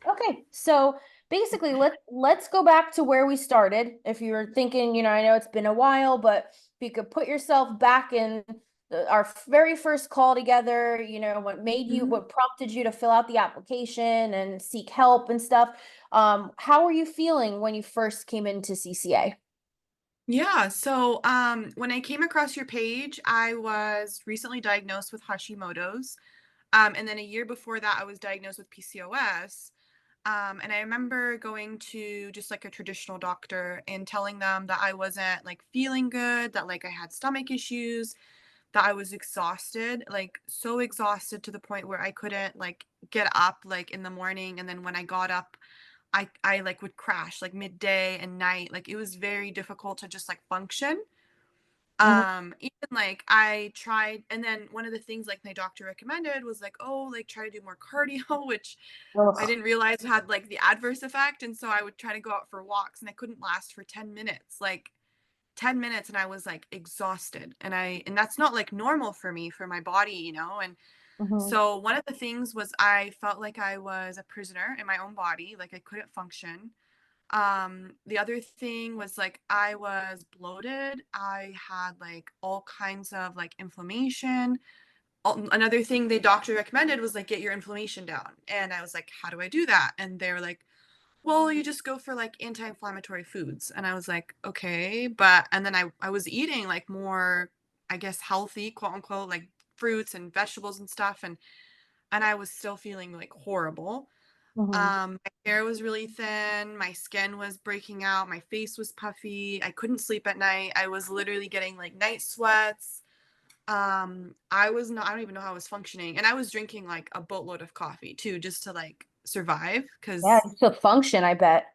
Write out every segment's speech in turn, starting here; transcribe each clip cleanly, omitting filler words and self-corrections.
Okay, so basically let's go back to where we started. If you're thinking, I know it's been a while, but if you could put yourself back in our very first call together, Mhm. what prompted you to fill out the application and seek help and stuff. How were you feeling when you first came into CCA? Yeah, so when I came across your page, I was recently diagnosed with Hashimoto's. And then a year before that, I was diagnosed with PCOS. And I remember going to just like a traditional doctor and telling them that I wasn't like feeling good, that like I had stomach issues, that I was exhausted, like so exhausted to the point where I couldn't like get up like in the morning. And then when I got up, I like would crash like midday and night. Like it was very difficult to just like function. Mhm. Even like I tried, and then one of the things like my doctor recommended was like, oh, like try to do more cardio, which I Ugh. didn't realize had like the adverse effect. And so I would try to go out for walks and I couldn't last for 10 minutes, like 10 minutes, and I was like exhausted. And that's not like normal for me, for my body, And Mhm. so one of the things was I felt like I was a prisoner in my own body, like I couldn't function. The other thing was like I was bloated. I had like all kinds of like inflammation. Another thing the doctor recommended was like get your inflammation down. And I was like, how do I do that? And they were like, well, you just go for like anti-inflammatory foods. And I was like, okay, but and then I was eating like more, I guess, healthy, quote unquote, like fruits and vegetables and stuff, and I was still feeling like horrible. Mhm. My hair was really thin, my skin was breaking out, my face was puffy, I couldn't sleep at night. I was literally getting like night sweats. I don't even know how I was functioning. And I was drinking like a boatload of coffee too, just to like survive. Yeah, Cause you still function, I bet.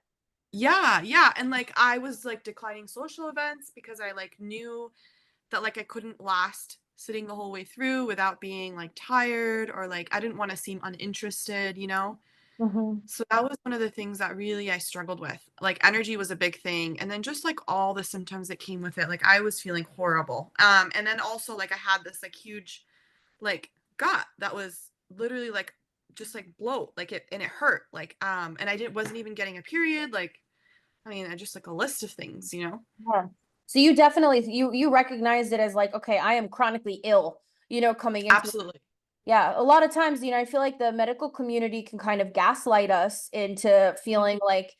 yeah, yeah. And like I was like declining social events because I like knew that like I couldn't last sitting the whole way through without being like tired, or like I didn't want to seem uninterested. Mhm. So that was one of the things that really I struggled with. Like energy was a big thing. And then just like all the symptoms that came with it. Like I was feeling horrible. And then also like I had this like huge like gut that was literally like just like bloat. Like it hurt. Like and I didn't wasn't even getting a period. Like I mean, I just like a list of things. Yeah. So you definitely you recognized it as like, okay, I am chronically ill, coming into. Absolutely. Yeah, a lot of times, I feel like the medical community can kind of gaslight us into feeling like,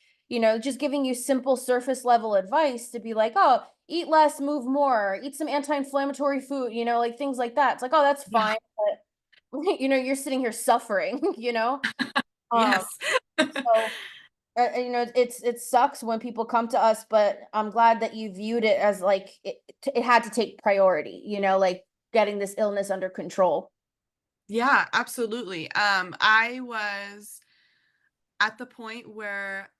just giving you simple surface level advice to be like, oh, eat less, move more, eat some anti-inflammatory food, like things like that. It's like, oh, that's Yeah. fine, but you're sitting here suffering, Um, Yes. so it sucks when people come to us, but I'm glad that you viewed it as like it had to take priority, like getting this illness under control. Yeah, absolutely. I was at the point where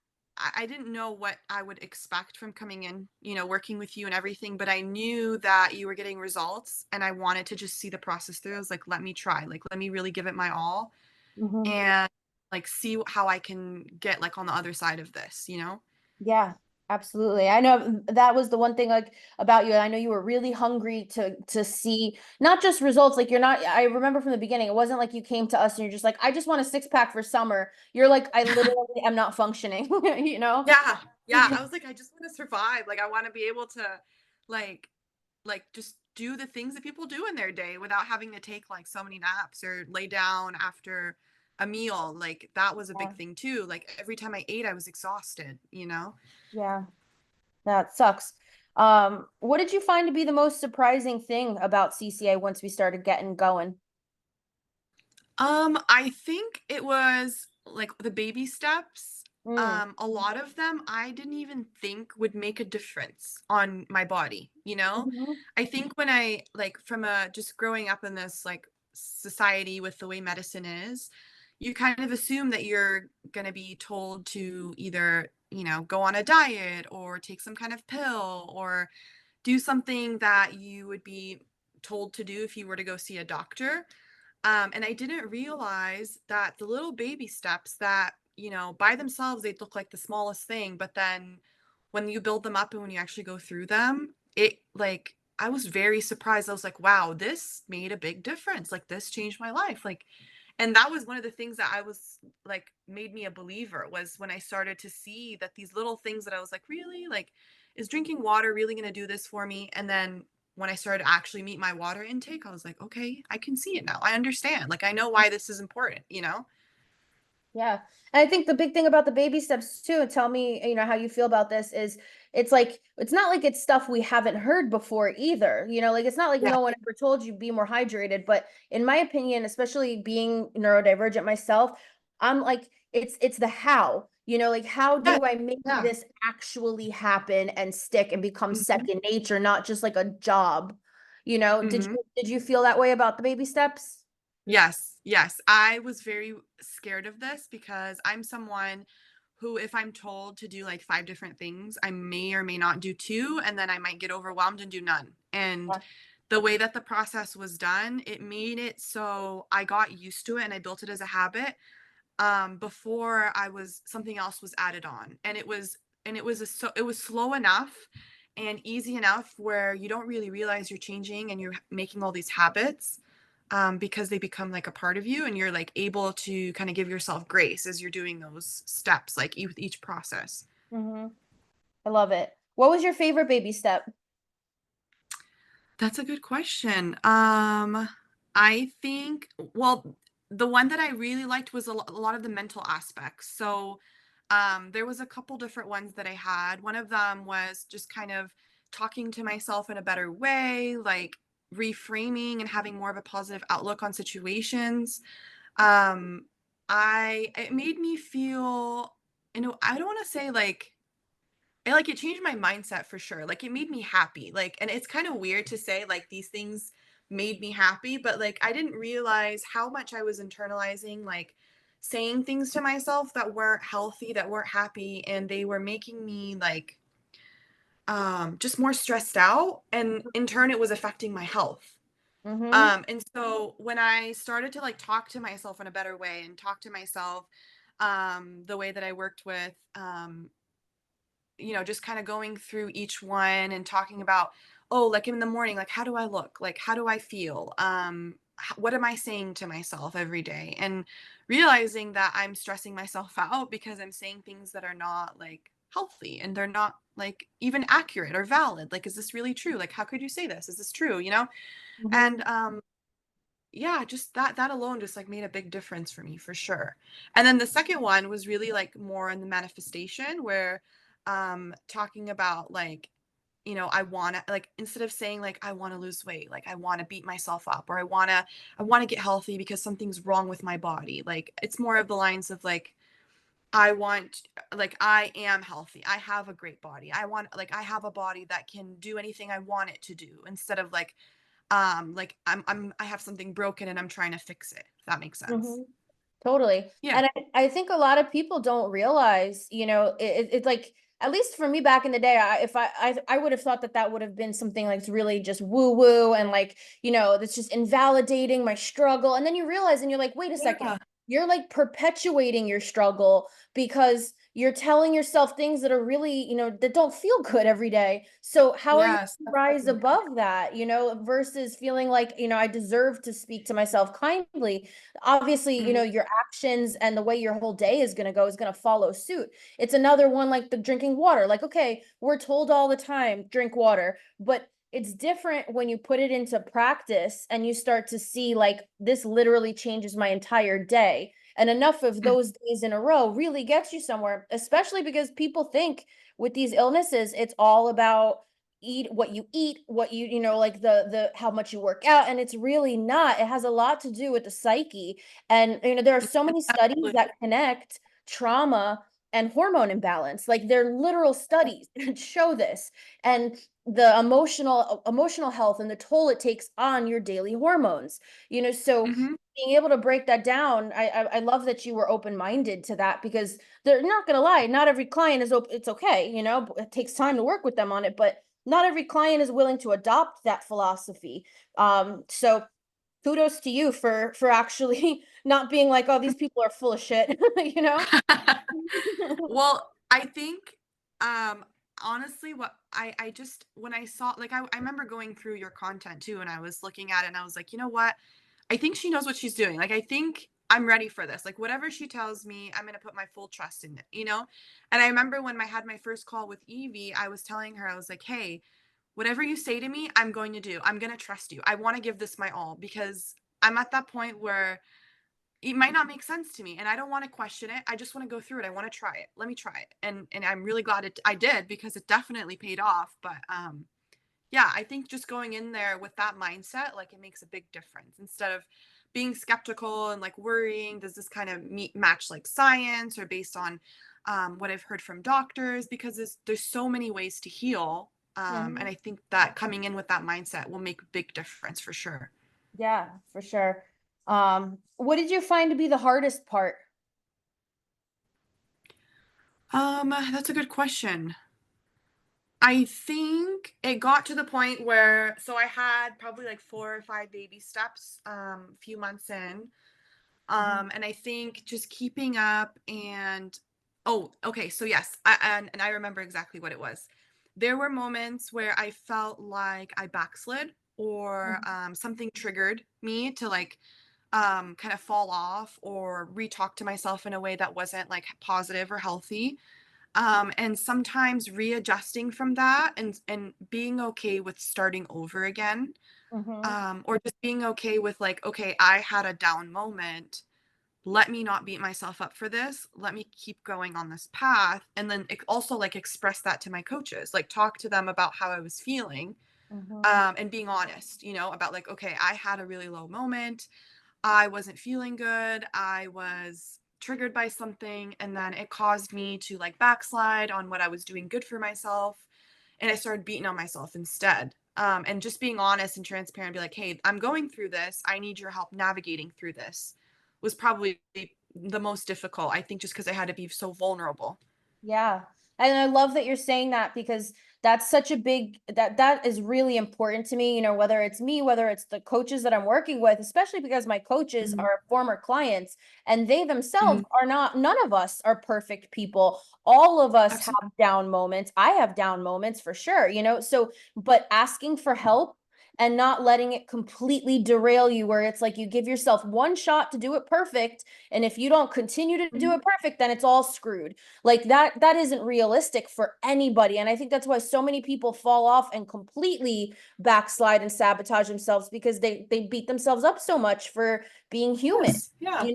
I didn't know what I would expect from coming in, working with you and everything, but I knew that you were getting results and I wanted to just see the process through. I was like, let me try, like, let me really give it my all Mhm. and like see how I can get like on the other side of this. Yeah, absolutely. I know that was the one thing like about you. I know you were really hungry to see not just results, like you're not, I remember from the beginning, it wasn't like you came to us and you're just like, I just want a six pack for summer. You're like, I literally am not functioning, you know? Yeah. Yeah. I was like, I just want to survive. Like, I want to be able to, like, just do the things that people do in their day without having to take like so many naps or lay down after a meal. Like, that was a Yeah, big thing too. Like, every time I ate, I was exhausted. yeah, that sucks. What did you find to be the most surprising thing about CCA once we started getting going? I think it was like the baby steps. Mm. A lot of them I didn't even think would make a difference on my body. Mhm. I think when I like from a just growing up in this like society with the way medicine is, you kind of assume that you're gonna be told to either, go on a diet or take some kind of pill or do something that you would be told to do if you were to go see a doctor. And I didn't realize that the little baby steps that, by themselves, they look like the smallest thing. But then when you build them up and when you actually go through them, it like, I was very surprised. I was like, wow, this made a big difference. Like, this changed my life. Like, And that was one of the things that I was like made me a believer was when I started to see that these little things that I was like, really? Like, is drinking water really going to do this for me? And then when I started to actually meet my water intake, I was like, okay, I can see it now. I understand. Like, I know why this is important, you know? Yeah. And I think the big thing about the baby steps too, and tell me, how you feel about this is it's like it's not like it's stuff we haven't heard before either. Like it's not like Yeah. no one ever told you be more hydrated, but in my opinion, especially being neurodivergent myself, I'm like it's the how. Like how Yeah. do I make Yeah. this actually happen and stick and become Hmm. second nature, not just like a job. Did Hmm. you feel that way about the baby steps? Yes, yes. I was very scared of this because I'm someone who, if I'm told to do like five different things, I may or may not do two, and then I might get overwhelmed and do none. And Yeah. the way that the process was done, it made it so I got used to it and I built it as a habit before I was something else was added on. It was slow enough and easy enough where you don't really realize you're changing and you're making all these habits because they become like a part of you and you're like able to kind of give yourself grace as you're doing those steps like with each process. Hmm. I love it. What was your favorite baby step? That's a good question. I think, well, the one that I really liked was a lot of the mental aspects. So, there was a couple different ones that I had. One of them was just kind of talking to myself in a better way, like reframing and having more of a positive outlook on situations. Um, it made me feel, I don't want to say like it changed my mindset for sure. Like it made me happy. Like, and it's kind of weird to say like these things made me happy, but like I didn't realize how much I was internalizing like saying things to myself that weren't healthy, that weren't happy, and they were making me like just more stressed out, and in turn it was affecting my health. Mm-hmm. And so when I started to like talk to myself in a better way and talk to myself the way that I worked with just kind of going through each one and talking about, oh, like in the morning, like how do I look? Like how do I feel? What am I saying to myself every day? And realizing that I'm stressing myself out because I'm saying things that are not like healthy and they're not like even accurate or valid. Like, is this really true? Like, how could you say this? Is this true? Hmm. And yeah, just that alone just like made a big difference for me for sure. And then the second one was really like more in the manifestation where talking about like I want to like instead of saying like I want to lose weight, like I want to beat myself up or I want to get healthy because something's wrong with my body. Like it's more of the lines of like I want like I am healthy. I have a great body. I have a body that can do anything I want it to do instead of like I have something broken and I'm trying to fix it, if that makes sense. Hmm. Totally. Yeah. And I think a lot of people don't realize, it's like, at least for me back in the day, if I would have thought that that would have been something like really just woo woo and like, that's just invalidating my struggle. And then you realize and you're like, wait a second, Yeah. you're like perpetuating your struggle because you're telling yourself things that are really, that don't feel good every day. So how are you Yes, gonna rise definitely. above that, versus feeling like, I deserve to speak to myself kindly. Obviously, Mhm. your actions and the way your whole day is going to go is going to follow suit. It's another one like the drinking water. Like, okay, we're told all the time, drink water, but it's different when you put it into practice and you start to see like this literally changes my entire day. And enough of Mhm. those days in a row really gets you somewhere, especially because people think with these illnesses, it's all about eat what like the how much you work out, and it's really not. It has a lot to do with the psyche. And there are so many studies Absolutely. that connect trauma and hormone imbalance. Like they're literal studies that show this. And the emotional health and the toll it takes on your daily hormones. So Mhm. being able to break that down, I love that you were open-minded to that, because they're not gonna lie, not every client is open. It's okay, it takes time to work with them on it, but not every client is willing to adopt that philosophy. So kudos to you for actually not being like, oh, these people are full of shit, you know? Well, I think, um, honestly, what I just when I saw like I remember going through your content too, and I was looking at it and I was like, you know what? I think she knows what she's doing. Like I think I'm ready for this. Like whatever she tells me, I'm gonna put my full trust in it, you know? And I remember when I had my first call with Evie, I was telling her, I was like, hey, whatever you say to me, I'm going to do. I'm gonna trust you. I want to give this my all because I'm at that point where it might not make sense to me and I don't want to question it. I just want to go through it. I want to try it. Let me try it. And I'm really glad I did because it definitely paid off. But yeah, I think just going in there with that mindset, like it makes a big difference instead of being skeptical and like worrying, does this kind of match like science or based on what I've heard from doctors? Because there's so many ways to heal. And Mhm. I think that coming in with that mindset will make a big difference for sure. Yeah, for sure. What did you find to be the hardest part? That's a good question. I think it got to the point where so I had probably like 4 or 5 baby steps a few months in. Mhm. And I think just keeping up and oh, okay, so yes, and I remember exactly what it was. There were moments where I felt like I backslid or Mhm. something triggered me to like kind of fall off or re-talk to myself in a way that wasn't like positive or healthy, and sometimes readjusting from that and being okay with starting over again, Mhm. or just being okay with like, okay, I had a down moment, let me not beat myself up for this, let me keep going on this path, and then also like express that to my coaches, like talk to them about how I was feeling, Mhm. and being honest, about like, okay, I had a really low moment, I wasn't feeling good. I was triggered by something, and then it caused me to like backslide on what I was doing good for myself. And I started beating on myself instead. And just being honest and transparent, be like, hey, I'm going through this. I need your help navigating through this was probably the most difficult, I think, just because I had to be so vulnerable. Yeah. And I love that you're saying that because that's such a big that is really important to me, whether it's me, whether it's the coaches that I'm working with, especially because my coaches Mhm, are former clients and they themselves mhm, are not none of us are perfect people. All of us have absolutely. down moments. I have down moments for sure, so but asking for help and not letting it completely derail you where it's like you give yourself one shot to do it perfect and if you don't continue to do Mhm, it perfect then it's all screwed like that isn't realistic for anybody. And I think that's why so many people fall off and completely backslide and sabotage themselves because they beat themselves up so much for being human. yes. Yeah.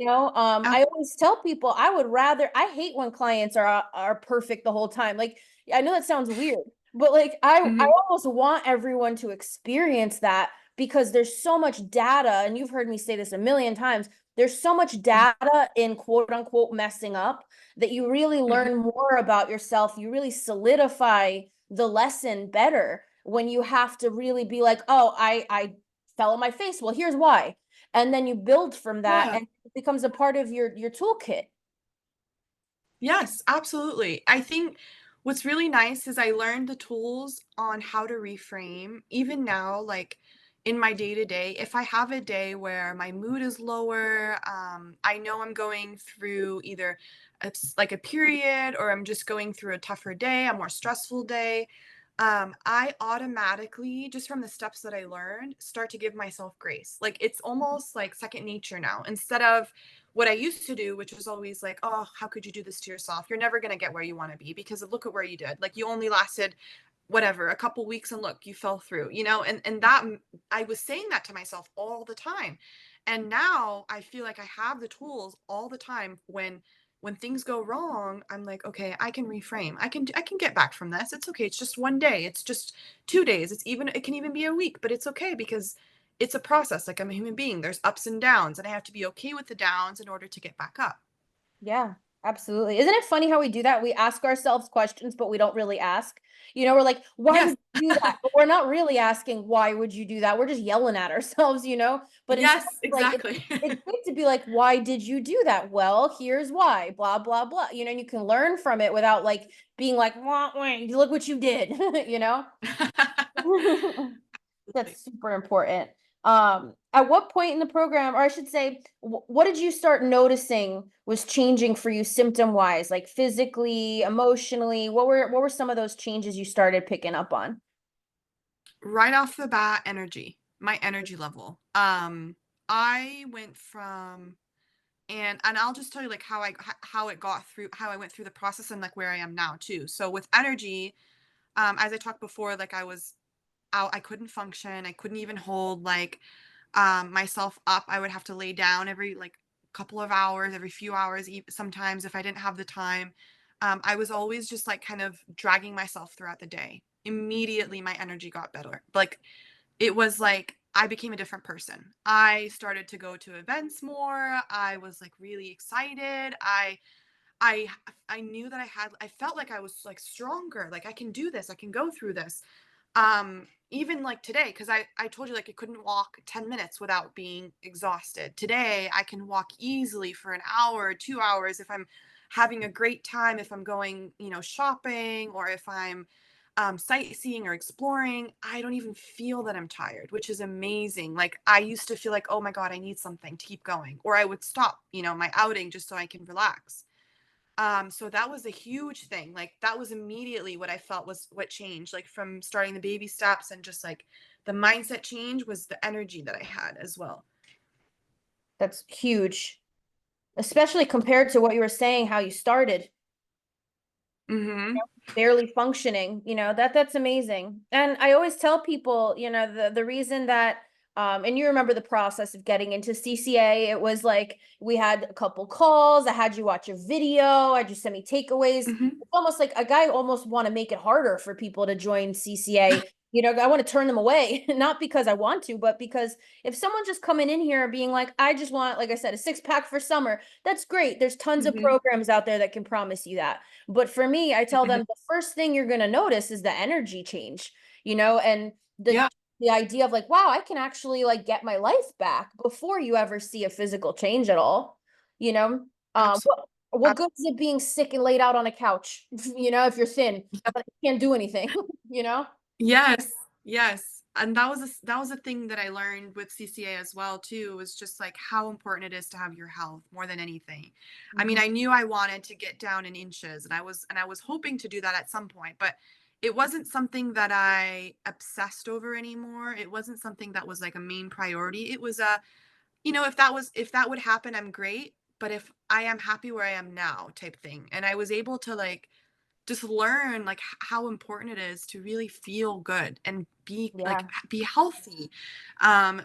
I always tell people I hate when clients are perfect the whole time. Like I know that sounds weird, but like I Mhm, almost want everyone to experience that because there's so much data, and you've heard me say this a million times. There's so much mhm, data in quote unquote messing up that you really mhm. learn more about yourself. You really solidify the lesson better when you have to really be like, oh, I fell on my face. Well, here's why. And then you build from that Yeah. and it becomes a part of your toolkit. Yes, absolutely. I think what's really nice is I learned the tools on how to reframe. Even now, like in my day to day, if I have a day where my mood is lower, I know I'm going through either it's like a period or I'm just going through a tougher day, a more stressful day. I automatically, just from the steps that I learned, start to give myself grace. Like it's almost like second nature now. Instead of what I used to do, which was always like, oh, how could you do this to yourself? You're never going to get where you want to be because of look at where you did. Like you only lasted whatever, a couple weeks and look, you fell through, and that I was saying that to myself all the time. And now I feel like I have the tools all the time when things go wrong, I'm like, okay, I can reframe. I can get back from this. It's okay. It's just one day. It's just 2 days. It can even be a week, but it's okay because it's a process. Like I'm a human being. There's ups and downs, and I have to be okay with the downs in order to get back up. Yeah, absolutely. Isn't it funny how we do that? We ask ourselves questions, but we don't really ask. We're like, why Yes. would you do that? But we're not really asking, why would you do that? We're just yelling at ourselves. But instead, Yes, like, exactly. it's good to be like, why did you do that? Well, here's why, blah, blah, blah. And you can learn from it without like being like, wah, wah, look what you did, you know? That's super important. At what point in the program, or I should say, what did you start noticing was changing for you symptom wise, like physically, emotionally? What were some of those changes you started picking up on? Right off the bat, energy, my energy level. I went from And I'll just tell you like how it got through, how I went through the process, and like where I am now too. So with energy, as I talked before, like I was out, I couldn't function, I couldn't even hold like myself up. I would have to lay down every like couple of hours, every few hours, sometimes if I didn't have the time. I was always just like kind of dragging myself throughout the day. Immediately, my energy got better. Like it was like I became a different person. I started to go to events more. I was like really excited. I I knew that I felt like I was like stronger. Like I can do this. I can go through this. Even like today, because I told you like I couldn't walk 10 minutes without being exhausted. Today I can walk easily for an hour, 2 hours if I'm having a great time, if I'm going, shopping, or if I'm sightseeing or exploring. I don't even feel that I'm tired, which is amazing. Like I used to feel like, oh my God, I need something to keep going, or I would stop, my outing just so I can relax. So that was a huge thing. Like that was immediately what I felt was what changed, like from starting the baby steps, and just like the mindset change was the energy that I had as well. That's huge, especially compared to what you were saying, how you started. Mm-hmm. Barely functioning, that's amazing. And I always tell people, the reason that and you remember the process of getting into CCA, it was like we had a couple calls, I had you watch a video, I just sent me takeaways. Mm-hmm. It's almost like a guy almost want to make it harder for people to join CCA. I want to turn them away, not because I want to, but because if someone's just coming in here being like, I just want, like I said, a six pack for summer, that's great. There's tons of Mm-hmm. programs out there that can promise you that. But for me, I tell Mm-hmm. them the first thing you're going to notice is the energy change, and the Yeah, the idea of like, wow, I can actually like get my life back before you ever see a physical change at all. You know, absolutely. what good is it being sick and laid out on a couch, if you're thin, but you can't do anything, you know? Yes, yes. And that was a thing that I learned with CCA as well too, was just like how important it is to have your health more than anything. I mean, Mhm. I knew I wanted to get down in inches, and I was hoping to do that at some point, but it wasn't something that I obsessed over anymore. It wasn't something that was like a main priority. It was if that would happen, I'm great, but if I am happy where I am now type thing. And I was able to like just learn like how important it is to really feel good and be like Yeah, be healthy,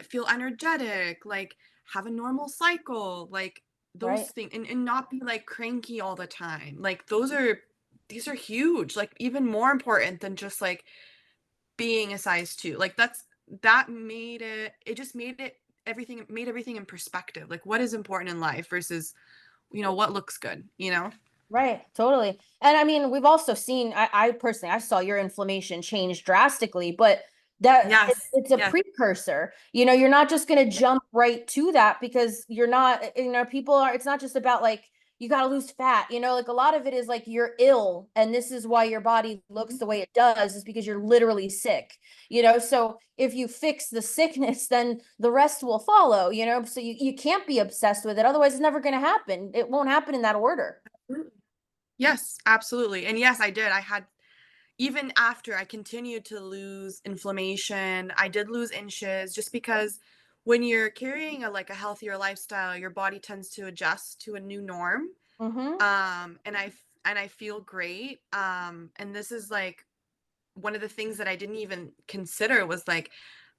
feel energetic, like have a normal cycle, like those right. things, and not be like cranky all the time. Like these are huge, like even more important than just like being a size 2. Like that made it just made everything in perspective, like what is important in life versus what looks good. Right, totally. And I mean, we've also seen, I personally, I saw your inflammation change drastically, but Yes, it's a yes. precursor. You're not just going to jump right to that because you're not, people are, it's not just about like, you got to lose fat, like a lot of it is like you're ill and this is why your body looks Mhm. the way it does is because you're literally sick, so if you fix the sickness, then the rest will follow, so you can't be obsessed with it. Otherwise, it's never going to happen. It won't happen in that order. Yes, absolutely. And yes, I did. I had, even after I continued to lose inflammation, I did lose inches, just because when you're carrying a healthier lifestyle, your body tends to adjust to a new norm. Mm-hmm. And I feel great. And this is like one of the things that I didn't even consider was like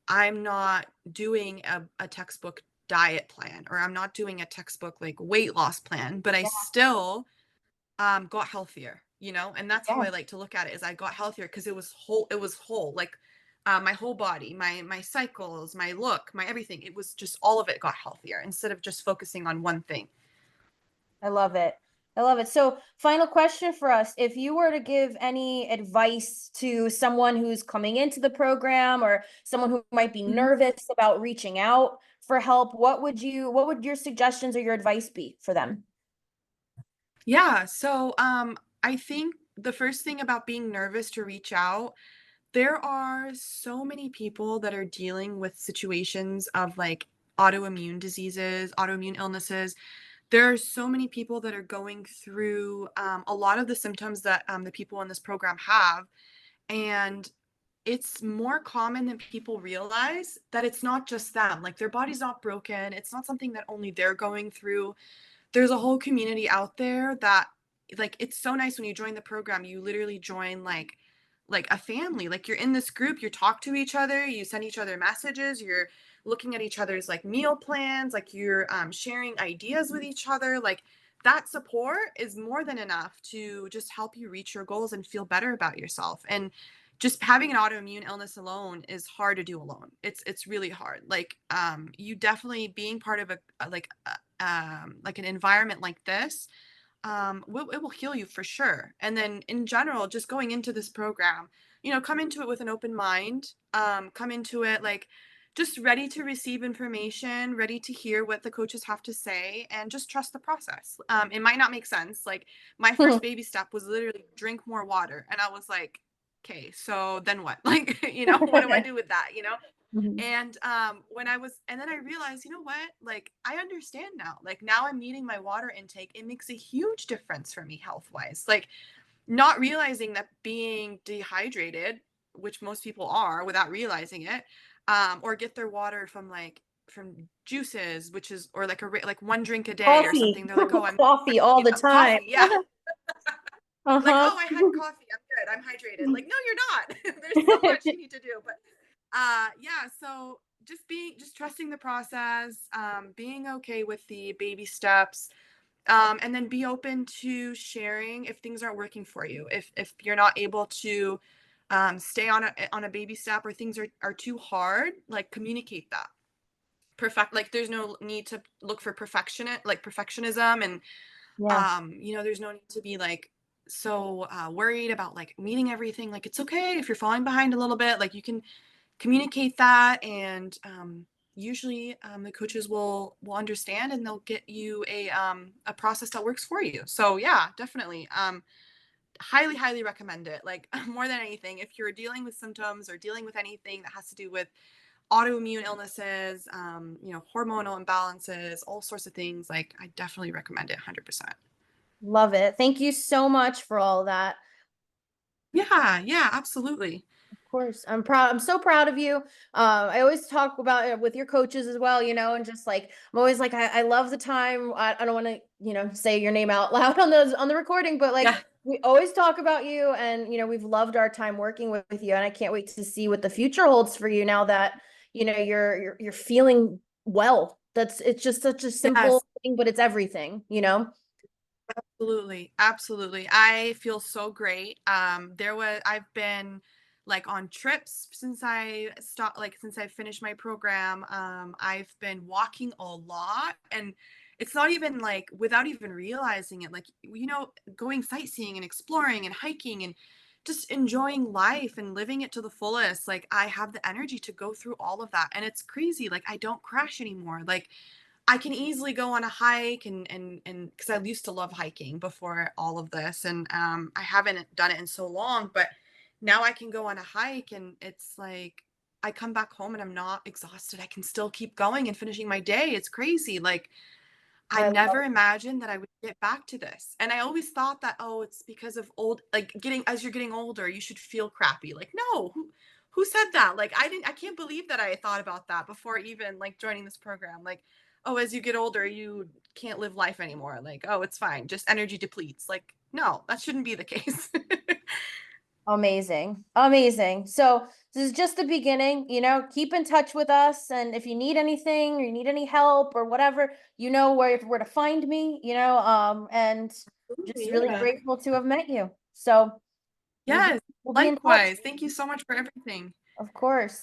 I'm not doing a textbook diet plan, or I'm not doing a textbook like weight loss plan, but I Yeah. still got healthier. And that's how Yeah. I like to look at it, is I got healthier because it was whole, like my whole body, my cycles, my look, my everything. It was just all of it got healthier instead of just focusing on one thing. I love it. I love it. So, final question for us. If you were to give any advice to someone who's coming into the program or someone who might be Mhm. nervous about reaching out for help, what would your suggestions or your advice be for them? Yeah, so I think the first thing about being nervous to reach out, there are so many people that are dealing with situations of like autoimmune diseases, autoimmune illnesses. There are so many people that are going through a lot of the symptoms that the people in this program have. And it's more common than people realize, that it's not just them. Like their body's not broken. It's not something that only they're going through. there's a whole community out there that like it's so nice when you join the program, you literally join like a family. Like you're in this group, you talk to each other, you send each other messages, you're looking at each other's like meal plans, like you're sharing ideas with each other. Like that support is more than enough to just help you reach your goals and feel better about yourself. And just having an autoimmune illness alone is hard to do alone. It's really hard. Like you definitely being part of like an environment like this it will heal you for sure. And then in general, just going into this program, come into it with an open mind. Come into it like just ready to receive information, ready to hear what the coaches have to say, and just trust the process. It might not make sense. Like my first baby step was literally drink more water, and I was like, okay, so then what? Like, what do I do with that? Mhm. And and then I realized, you know what? Like, I understand now. Like, now I'm meeting my water intake. It makes a huge difference for me health wise. Like, not realizing that being dehydrated, which most people are without realizing it, or get their water from juices, which is, or like like one drink a day or Coffee, something. They're like, oh, I'm coffee all the time. coffee. Yeah. Like, Uh-huh. oh, I had coffee. I'm good. I'm hydrated. Like, no, you're not. There's so much you need to do. But yeah, so just trusting the process, being okay with the baby steps, and then be open to sharing if things aren't working for you. If you're not able to stay on a baby step or things are too hard, like communicate that. Like there's no need to look for perfectionism and Yeah, there's no need to be like so worried about like meeting everything. Like it's okay if you're falling behind a little bit, like you can communicate that, and usually the coaches will understand and they'll get you a process that works for you. So yeah, definitely highly recommend it. Like more than anything, if you're dealing with symptoms or dealing with anything that has to do with autoimmune illnesses, hormonal imbalances, all sorts of things, like I definitely recommend it 100%. love it. Thank you so much for all that. Yeah, absolutely. Of course. I'm proud. I'm so proud of you. I always talk about it with your coaches as well, and just like I'm always like, I love the time. I don't want to, say your name out loud on the recording, but like Yeah. we always talk about you, and we've loved our time working with you, and I can't wait to see what the future holds for you now that you're feeling well. It's just such a Yes. simple thing, but it's everything. Absolutely. I feel so great. I've been like on trips since I stopped, like since I finished my program. I've been walking a lot, and it's not even like without even realizing it, like, going sightseeing and exploring and hiking and just enjoying life and living it to the fullest. Like I have the energy to go through all of that. And it's crazy. Like I don't crash anymore. Like I can easily go on a hike and because I used to love hiking before all of this, and I haven't done it in so long, but now I can go on a hike and it's like I come back home and I'm not exhausted. I can still keep going and finishing my day. It's crazy. Like I I love never imagined that I would get back to this. And I always thought that, oh, it's because of like as you're getting older, you should feel crappy. Like, no, who said that? Like, I can't believe that I thought about that before even like joining this program. Like, oh, as you get older, you can't live life anymore. Like, oh, it's fine. Just energy depletes. Like, no, that shouldn't be the case. Amazing. Amazing. So this is just the beginning, keep in touch with us. And if you need anything or you need any help or whatever, you know where to find me, and just Absolutely, really yeah. grateful to have met you. So we'll be Yes, we'll be in touch, likewise. Thank you so much for everything. of course.